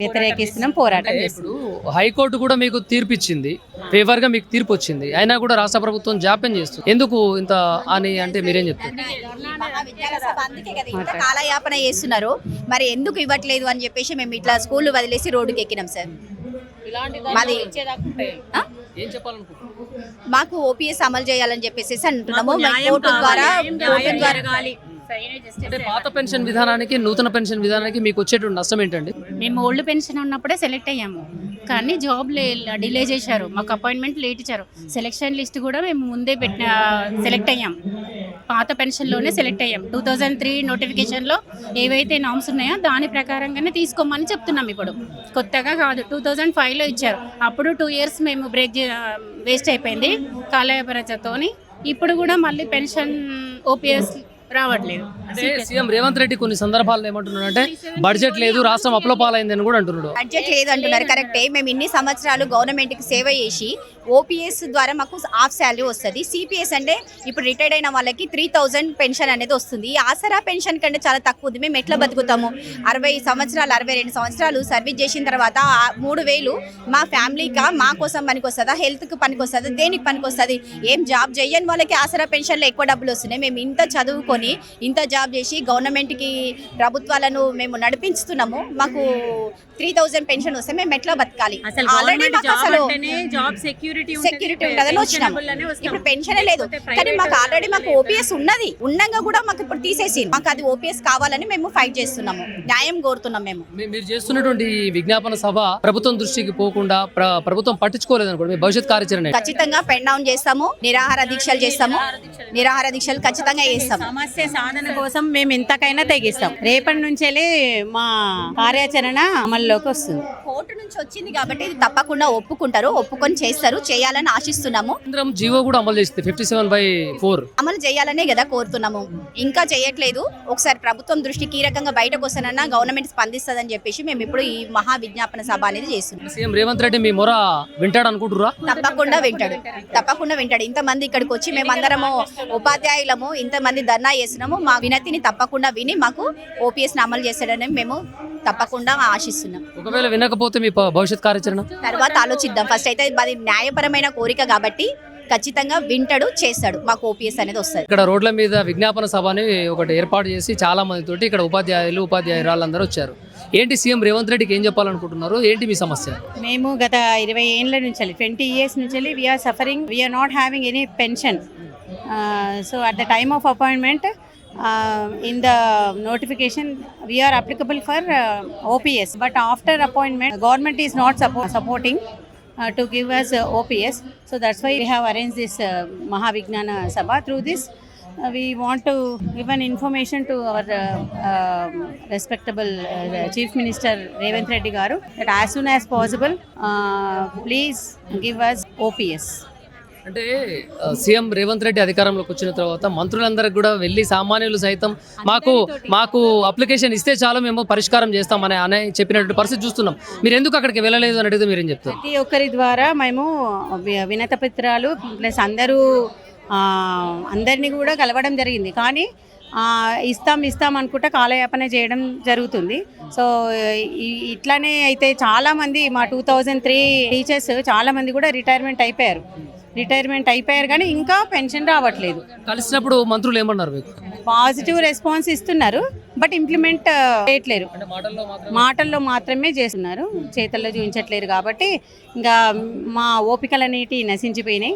వ్యతిరేకిస్తున్నాం, పోరాటం చేస్తున్నాం. ఇప్పుడు హైకోర్టు కూడా మీకు తీర్పు ఇచ్చింది, ఫేవర్ గా మీకు తీర్పు వచ్చింది, అయినా కూడా రాష్ట్ర ప్రభుత్వం జాప్యం చేస్తుంది. ఎందుకు ఇంత అని అంటే మీరేం చెప్తారు? అందుకే కదా ఇంత కాలయాపన చేస్తున్నారు. మరి ఎందుకు ఇవ్వట్లేదు అని చెప్పేసి మేము ఇట్లా స్కూల్ వదిలేసి రోడ్డుకి ఎక్కినాం సార్. మాది ఏం చెప్పాలనుకుంటున్నారు? మాకు ఓపీఎస్ అమలు చేయాలని చెప్పేసి అంటున్నాము. కోర్టు ద్వారా అంటే పాత పెన్షన్ విధానానికి నూతన పెన్షన్ విధానానికి మీకు వచ్చేటువంటి నష్టం ఏంటండి? మేము ఓల్డ్ పెన్షన్ ఉన్నప్పుడే సెలెక్ట్ అయ్యాము, కానీ జాబ్ డిలే చేశారు, మాకు అపాయింట్మెంట్ లేట్ ఇచ్చారు. సెలెక్షన్ లిస్ట్ కూడా మేము ముందే సెలెక్ట్ అయ్యాం, పాత పెన్షన్లోనే సెలెక్ట్ అయ్యాం. 2003 నోటిఫికేషన్లో ఏవైతే నామ్స్ ఉన్నాయో దాని ప్రకారంగానే తీసుకోమని చెప్తున్నాం. ఇప్పుడు కొత్తగా కాదు, 2005లో ఇచ్చారు. అప్పుడు 2 years మేము వేస్ట్ అయిపోయింది కాలయాపనతోని. ఇప్పుడు కూడా మళ్ళీ పెన్షన్ ఓపీఎస్ రావట్లేదు. అంటే సీఎం రేవంత్ రెడ్డి కొన్ని సందర్భాల్లో ఏమంటున్నాడు అంటే బడ్జెట్ లేదు, రాష్ట్రం అప్లపాలైందని కూడా అంటున్నాడు. బడ్జెట్ లేదు అంటున్నారు, కరెక్టే. మేము ఇన్ని సంవత్సరాలు గవర్నమెంట్ కి సేవ చేసి ఓపీఎస్ ద్వారా మాకు హాఫ్ శాలరీ వస్తుంది. సిపిఎస్ అంటే ఇప్పుడు రిటైర్డ్ అయిన వాళ్ళకి 3000 పెన్షన్ అనేది వస్తుంది. ఈ ఆసరా పెన్షన్ కంటే చాలా తక్కువ ఉంది. మేము ఎట్లా బతుకుతాము? 62 సంవత్సరాలు సర్వీస్ చేసిన తర్వాత 3000 మా ఫ్యామిలీగా మా కోసం పనికొస్తుందా? హెల్త్కి పనికొస్తుందా? దేనికి పనికొస్తుంది? ఏం జాబ్ చేయని వాళ్ళకి ఆసరా పెన్షన్లో ఎక్కువ డబ్బులు వస్తున్నాయి. మేము ఇంత చదువుకొని ఇంత జాబ్ చేసి గవర్నమెంట్కి ప్రభుత్వాలను మేము నడిపిస్తున్నాము. మాకు 3000 పెన్షన్ వస్తే మేము ఎట్లా బతకాలి? సెక్యూరిటీ ఉండదని వచ్చినాము. ఇప్పుడు పెన్షన్ లేదు, కానీ మాకు ఆల్రెడీ మాకు ఓపీఎస్ ఉన్నది. ఉండగా కూడా మాకు ఇప్పుడు తీసేసి మాకు అది ఓపీఎస్ కావాలని మేము ఫైట్ చేస్తున్నాము, న్యాయం కోరుతున్నాం. మేము మీరు చేస్తున్నటువంటి విజ్ఞాపన సభ ప్రభుత్వం దృష్టికి పోకుండా ప్రభుత్వం పట్టించుకోలేదు అనుకోండి, మీ భవిష్యత్ కార్యాచరణ ఖచ్చితంగా పెన్ డౌన్ చేస్తాము, నిరాహార దీక్షలు చేస్తాము. నిరాహార దీక్షలు ఖచ్చితంగా చేస్తాము. సమస్య సాధన కోసం మేము ఎంతకైనా తెగిస్తాం. రేపటి నుంచేలే మా కార్యాచరణ అమల్లోకి వస్తుంది. కోర్టు నుంచి వచ్చింది కాబట్టి ఇది తప్పకుండా ఒప్పుకొని చేయాలని ఆశిస్తున్నాము. కేంద్రం జీవో కూడా అమలు చేస్తుంది 57/4 అమలు చేయాలనే కదా కోరుతున్నాము. ఇంకా చేయట్లేదు. ఒకసారి ప్రభుత్వం దృష్టికి ఈ రకంగా బయటకు వస్తానన్నా గవర్నమెంట్ స్పందిస్తుందని చెప్పేసి మేము ఇప్పుడు ఈ మహా విజ్ఞాపన సభ అనేది చేస్తున్నాం. సీఎం రేవంత్ రెడ్డి మీ మొర వింటాడు అనుకుంటురా? తప్పకుండా వింటాడు. ఇంతమంది ఇక్కడికి వచ్చి మేమందరము ఉపాధ్యాయులము ఇంతమంది ధర్నా చేస్తున్నాము. మా వినతిని తప్పకుండా విని మాకు ఓపీఎస్ అమలు చేస్తాడని మేము తప్పకుండా ఆశిస్తున్నాం. ఒకవేళ వినకపోతే మీ భవిష్యత్ కార్యాచరణ తర్వాత ఆలోచిద్దాం. ఫస్ట్ అయితే అది న్యాయపరమైన కోరిక కాబట్టి ఖచ్చితంగా వింటాడు, చేస్తాడు. మాకు ఓపీఎస్ అనేది వస్తుంది. ఇక్కడ రోడ్ల మీద విజ్ఞాపన సభని ఒకటి ఏర్పాటు చేసి చాలా మంది తోటి ఇక్కడ ఉపాధ్యాయురాళ్ళందరూ వచ్చారు. ఏంటి సీఎం రేవంత్ రెడ్డికి ఏం చెప్పాలనుకుంటున్నారు? ఏంటి మీ సమస్య? మేము గత 20 ఏళ్ళ నుంచి 20 years నుంచి we are suffering, we are not having any pension. So at the time of appointment in the notification we are applicable for OPS, but after appointment government is not supporting to give us OPS. So that's why we have arranged this Mahavijnana Sabha. Through this we want to give an information to our respectable Chief Minister Revanth Reddy garu that as soon as possible please give us OPS. అంటే CM Revanth Reddy అధికారంలోకి వచ్చిన తర్వాత మంత్రులందరికీ కూడా వెళ్ళి సామాన్యులు సైతం మాకు application ఇస్తే చాలు మేము పరిష్కారం చేస్తామని చెప్పినటువంటి పరిస్థితి చూస్తున్నాం. మీరు ఎందుకు అక్కడికి వెళ్ళలేదు అని అడిగితే మీరేం చెప్తారు? ప్రతి ఒక్కరి ద్వారా మేము వినతి పత్రాలు ప్లస్ అందరినీ కూడా కలవడం జరిగింది, కానీ ఇస్తాం అనుకుంటా కాలయాపన చేయడం జరుగుతుంది. సో ఇట్లానే అయితే చాలామంది మా 2003 టీచర్స్ చాలామంది కూడా రిటైర్మెంట్ అయిపోయారు కానీ ఇంకా పెన్షన్ రావట్లేదు. కలిసినప్పుడు మంత్రులు ఏమన్నారు? మీకు పాజిటివ్ రెస్పాన్స్ ఇస్తున్నారు, బట్ ఇంప్లిమెంట్ చేయట్లేరు. మాటల్లో మాత్రమే చేస్తున్నారు, చేతల్లో చూపించట్లేరు. కాబట్టి ఇంకా మా ఓపికలన్నిటి నశించిపోయినాయి.